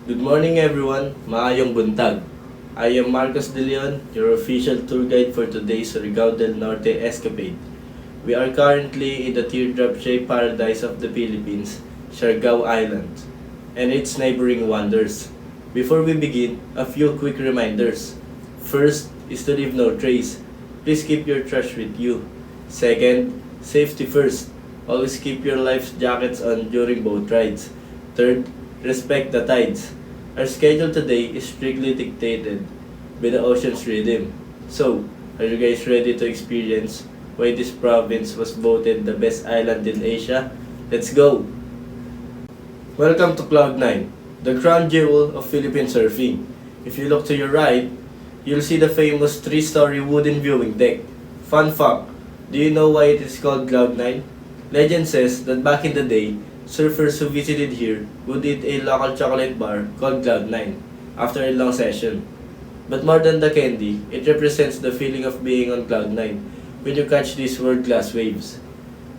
Good morning everyone, maayong buntag. I am Marcos De Leon, your official tour guide for today's Surigao del Norte escapade. We are currently in the teardrop-shaped paradise of the Philippines, Siargao Island, and its neighboring wonders. Before we begin, a few quick reminders. First is to leave no trace. Please keep your trash with you. Second, safety first. Always keep your life jackets on during boat rides. Third, respect the tides. Our schedule today is strictly dictated by the ocean's rhythm. So, are you guys ready to experience why this province was voted the best island in Asia? Let's go! Welcome to Cloud9, the crown jewel of Philippine surfing. If you look to your right, you'll see the famous 3-story wooden viewing deck. Fun fact, do you know why it is called Cloud9? Legend says that back in the day, surfers who visited here would eat a local chocolate bar called Cloud9 after a long session. But more than the candy, it represents the feeling of being on Cloud9 when you catch these world-class waves.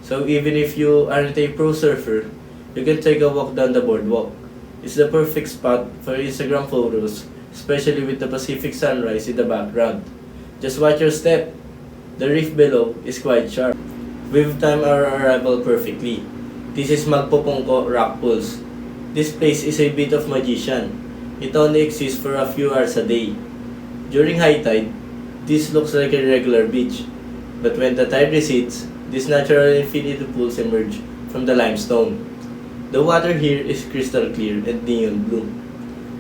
So even if you aren't a pro surfer, you can take a walk down the boardwalk. It's the perfect spot for Instagram photos, especially with the Pacific sunrise in the background. Just watch your step. The reef below is quite sharp. We've timed our arrival perfectly. This is Magpupungko Rock Pools. This place is a bit of magician. It only exists for a few hours a day. During high tide, this looks like a regular beach. But when the tide recedes, these natural infinity pools emerge from the limestone. The water here is crystal clear and neon blue.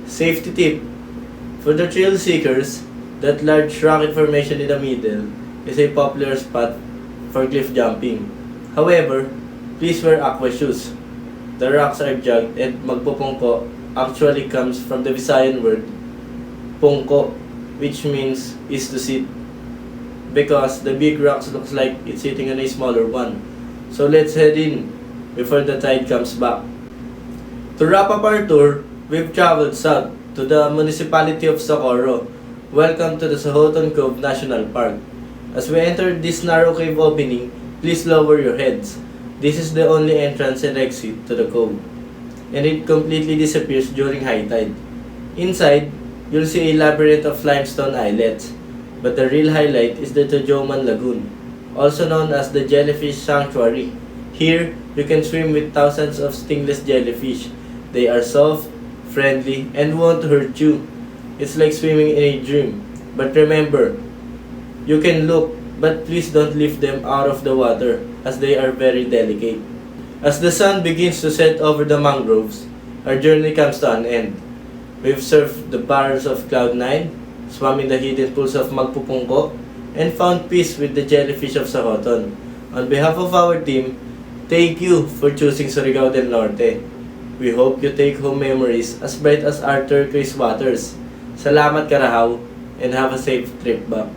Safety tip: for the thrill seekers, that large rocket formation in the middle is a popular spot for cliff jumping. However, please wear aqua shoes. The rocks are jagged and magpupungko actually comes from the Visayan word pungko, which means is to sit. Because the big rocks looks like it's sitting on a smaller one. So let's head in before the tide comes back. To wrap up our tour, we've traveled south to the municipality of Socorro. Welcome to the Sohoton Cove National Park. As we enter this narrow cave opening, please lower your heads. This is the only entrance and exit to the cove, and it completely disappears during high tide. Inside, you'll see a labyrinth of limestone islets, but the real highlight is the Tojoman Lagoon, also known as the Jellyfish Sanctuary. Here, you can swim with thousands of stingless jellyfish. They are soft, friendly, and won't hurt you. It's like swimming in a dream. But remember, you can look, but please don't lift them out of the water as they are very delicate. As the sun begins to set over the mangroves, our journey comes to an end. We've surfed the barrels of Cloud9, swam in the hidden pools of Magpupungko, and found peace with the jellyfish of Sohoton. On behalf of our team, thank you for choosing Surigao del Norte. We hope you take home memories as bright as our turquoise waters. Salamat Karahaw, and have a safe trip back.